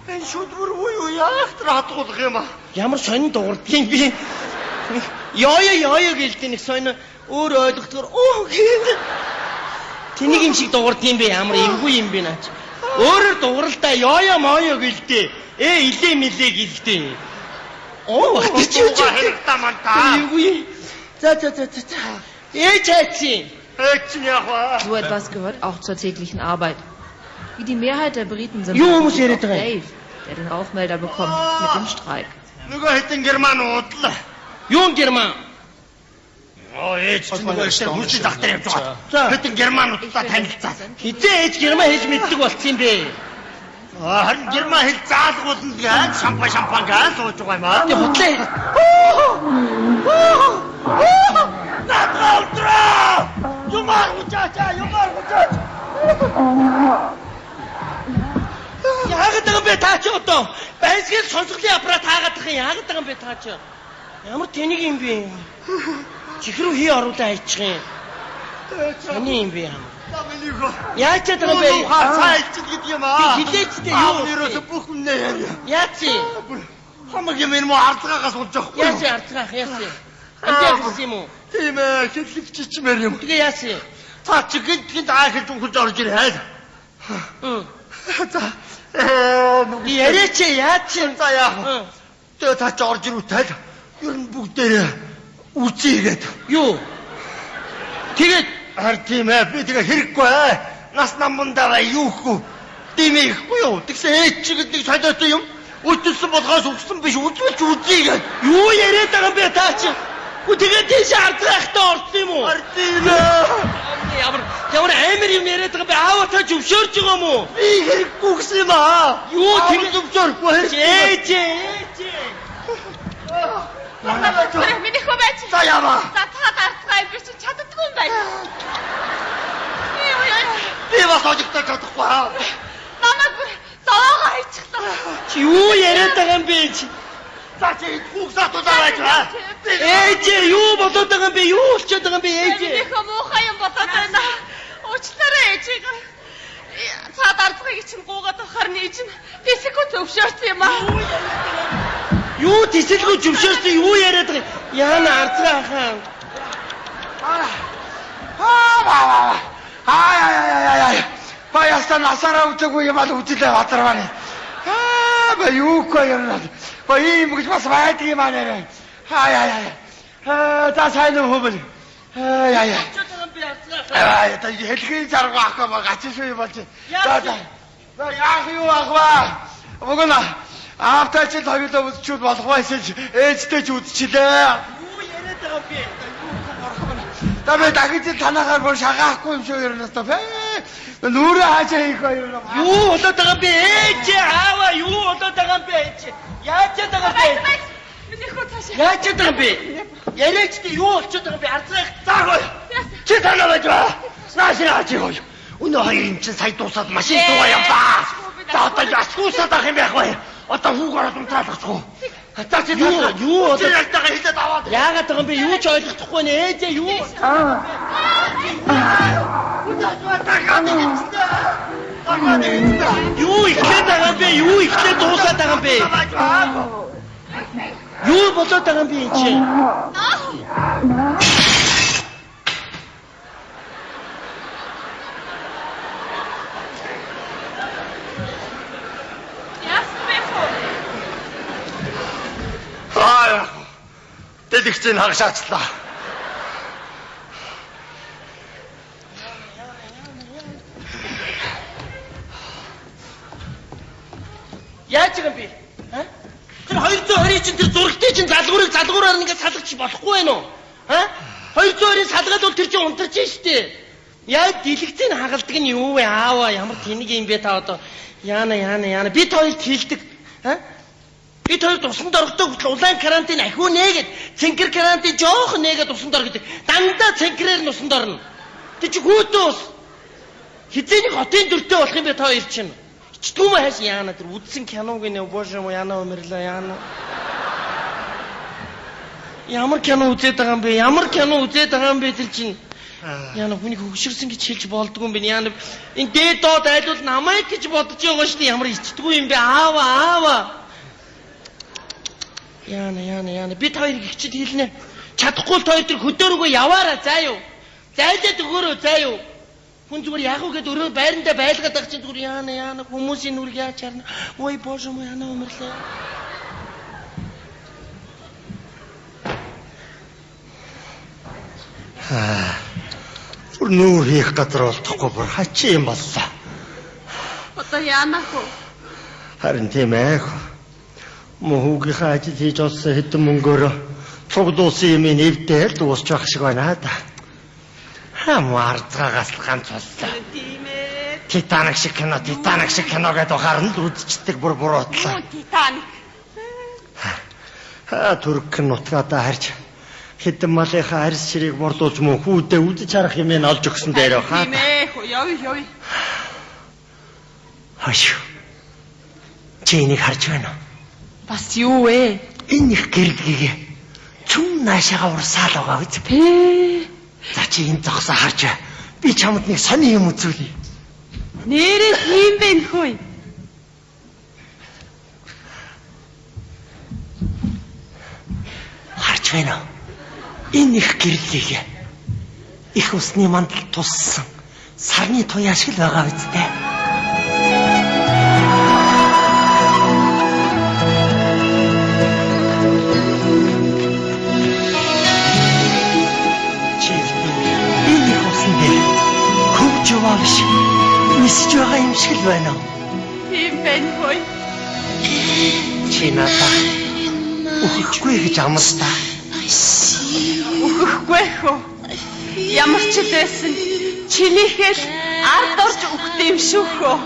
Энэ шүдвэр уу яах тэр хатгуулах юм аа? Ямар сонин дуурдгийн би. Ёо гэлтэй нэг сонин өөр ойлгохдоор гэх. Тэнийг юм шиг дуурдгийн бэ ямар эвгүй юм бэ наач. Өөрөөр дууралтаа ёо гэлтэй. Илээ мэлээ гэлтэй. Багтчих юу хэрэгтэй маань та. Эвгүй. За. Эцэцэн. So etwas gehört auch zur täglichen Arbeit. Wie die Mehrheit der Briten sind auch Dave, der den Rauchmelder bekommt mit dem Streik. Нөгөө хитэн герман уудлаа. Юу герман? Ээж чинь нөгөө ихтэй хүчтэй захтар явж байгаа. Хитэн герман уудлаа танилцаа. Хизээ ээж герман хэлж мэддэг болцсон юм бэ? Харин герман хэл заалгуулна гэж шампан газ сууж байгаа юм аа. Тэ хутлаа. Натралтраа! Юмар учаач. Яагаад байгаа бэ таа чи одоо? Байсгал сонсголын аппарат хаагаад байгаа юм. Яагаад байгаа бэ таа чи? Ямар тэнийг юм бэ? Чихрүү хий оруулаа хайчих юм. Тэний юм бэ юм. Яаж чадах вэ? Хайч гэдэг юм аа. Хилээчтэй юу? Ерөөсө бүх үнэ яа. Яач? Хамаг юм энэ муу ардгаагаас болж байгаа. Яач ардгаах яач? Амтяа гэсэн юм уу? Тийм ээ, хэллэгчмээр юм. Тэгээ яач? Та чи гинт аахиж ухаж орж ирээ. За. Яриач яач? За яах. Тэгээ та ч орж ирүүтэл ер нь бүгдээрээ үзьгээд. Юу? Тэгээд тийм ээ, би тэгээ хэрэггүй. Нас намбандаа юу хөө. Тийм ихгүй юу? Тэгсэн ээж чигэд нэг солиотой юм. Үтэлсэн болгоос өгсөн биш үзүүлж үзьгээд. Юу яриад байгаа юм бэ таа чи? Тэгээд тийш ардгаахтаа орсон юм уу? Тийм ээ. Ямар амар юм яриад байгаа бэ? Аава та зөвшөөрж байгаа юм уу? Би хэрэггүй гэсэн юм аа. Юу тэр зөвшөөрөхгүй ээж. Миний хөөбэч. За яава. За та ардгаа би ч чаддгүй юм байна. Би бас одогтой чадахгүй аа. Намайг зовоогоо хайчихлаа. Чи юу яриад байгаа юм бэ? За чи хүүхсаа тулаа байж аа. Ээж юу болоод байгаа юм бэ? Юу болчиход байгаа юм бэ ээж? Минийхөө муухай юм бодоод байна. Уучлаарай ээжийг. Цаад ардгыг чинь гуугаад авахар нээж нь тэсэхгүй зөвшөөрсөн юм аа. Юу тэсэлгүй зөвшөөрсөн юу яриад байгаа юм? Яана ардгаа хаан. Баястан асараа үтэгүй юм аа үтэлээ бадарваа. Ба юу коёрнаа. Ба ийм гэж бас байдаг юм аа нэрэ. За сайн уу хөөбөл. Та хэлхий заргаа ахгаа гацшгүй болж. За яах юу ахва. Өгнө. Автаа чи хоёулаа үзчихвэл болох байсан ч ээжтэй ч үзчихлээ. Юу яриад байгаа юм бэ? Табе дахиж танахаар бүр шагаахгүй юм шүү ернээс та. Нүрэ хаачаа хийх хоёр юм. Юу болоод байгаа юм бэ? Ээж аава юу болоод байгаа юм бэ ээж? Яаж байгаа юм бэ? Минийхөө цааш. Яаж байгаа юм бэ? Яриачтай юу болчиход байгаа юм бэ? Ардгаах заагүй. Чи танаа байж ба. Наашаа чи хой. Өнөө хоёр юм чи сая дуусаад машин тугаа явлаа. За одоо ясгуусаад ах юм байх бай. Одоо хүүгээр унтраалгахгүй. За чи юу одоо ялтайгаа хэлээд аваад. Яагаад байгаа юм бэ? Юу ч ойлгохгүй нэ ээж юу? Юу ихлээд байгаа юм бэ? Юу ихлээд дуусаад байгаа юм бэ? Юу болоод байгаа юм бэ энэ чинь? Дэлгэцийг хагшаачлаа. Яаж юм бэ? Тэр 220 чинь тэр зурагтай чинь залгуураар ингээд салгаж болохгүй байна уу? 220-ийн салгаад бол тэр чинь унтарч штэ. Яаж дэлгэцийг хагалдаг нь юу вэ? Аава ямар тэнэг юм бэ та одоо? Яана. Бид хоёрт хилдэг. Бид хоёр тусанд орохтой хүртэл улаан карантин ахиу нээгээд цэнхэр карантин жоохон нээгээд тусанд ор гэдэг. Дандаа цэнхрээр нь усанд орно. Тэг чи хөөтөө ус. Хизээний хотын дүртэй болох юм бэ та хоёр чинь. Ичтгүүм хайш яана тэр үдсэн киног нэ боже мо яана өмөрлөө яана. Ямар кино үзээд байгаа юм бэ? Тэр чинь. Яна хүнийг хөвшөрсөн гэж хэлж болдгүй юм бэ? Яна энэ дээд доод айлууд намайг гэж бодож байгаа шүү дээ. Ямар ичдэггүй юм бэ? Аава. Яна бид хоёрыг ихчид хэлнэ. Чадахгүй л хоёр төр хөдөөргөө яваараа заа юу. Зайлаад өгөөрөө заа юу. Хүн зүгээр яах вэ гэд өрөө байрандаа байлгаад байгаа чинь зүгээр яана хүмүүсийн нүрийг яаж харна. Ой боже мой яна өмрлөө. Нүүр хийх газар олдохгүй бүр хачи юм боллоо. Одоо яанах вэ? Харин тийм ээ. Мөхөөгийнхээ ажил хийж олсон хэдэн мөнгөөр цуглуулсан юм нэвдээ л дуусч байх шиг байна да. Хамаарцгаагаас л ганц боллоо. Тийм ээ. Титаник шиг кино гэдээ харна л үзчихдэг бүр буруутлаа. Титаник. Турк нутгаадаа харж хэдэн малынхаа арьс ширийг мордуулж мөн хүүдээ үдэж харах юм ин олж өгсөн дээр хаа. Тийм ээ. Яв. Хаш. Чи энийг харж байна уу? Бас юу вэ? Энэ их гэрэлгийг чүн наашаага урсаал байгаа үз. Тэ. За чи энэ зогсоо харж би чамд нэг сони юм үзүүлье. Нэрээ тийм бэ нөхөө. Харж байна уу? Энэ их гэрэлгийг их усны мандал туссан сарны туяа шиг л байгаа үстэй. Жаваа биш. Нисэж байгаа юм шиг л байна уу? Тийм байна хөөе. Чи надаа өгөхгүй гэж амлаа. Өгөхгүй хөө. Ямар ч л байсан чинийхээ ард орж өгд юм шүү хөө.